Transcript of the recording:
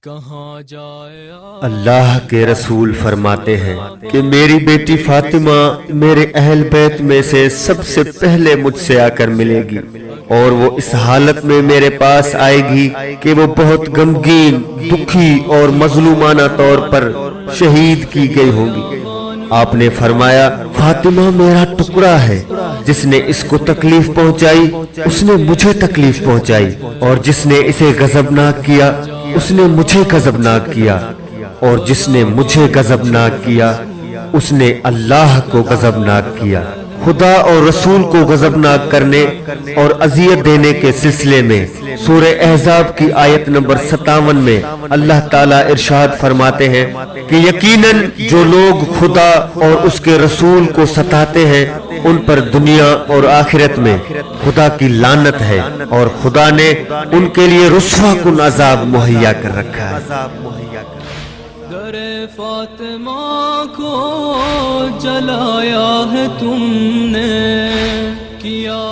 کہاں جائے اللہ کے رسول فرماتے ہیں کہ میری بیٹی فاطمہ میرے اہل بیت میں سے سب سے پہلے مجھ سے آ کر ملے گی، اور وہ اس حالت میں میرے پاس آئے گی کہ وہ بہت غمگین، دکھی اور مظلومانہ طور پر شہید کی گئی ہوگی۔ آپ نے فرمایا فاطمہ میرا ٹکڑا ہے، جس نے اس کو تکلیف پہنچائی اس نے مجھے تکلیف پہنچائی، اور جس نے اسے غضبناک کیا اس نے مجھے غضبناک کیا، اور جس نے مجھے غضبناک کیا اس نے اللہ کو غضبناک کیا۔ خدا اور رسول کو غضبناک کرنے اور اذیت دینے کے سلسلے میں سورہ احزاب کی آیت نمبر 57 میں اللہ تعالیٰ ارشاد فرماتے ہیں کہ یقیناً جو لوگ خدا اور اس کے رسول کو ستاتے ہیں ان پر دنیا اور آخرت میں خدا کی لعنت ہے، اور خدا نے ان کے لیے رسوا کن عذاب مہیا کر رکھا ہے۔ در فاطمہ کو جلایا ہے تم نے، کیا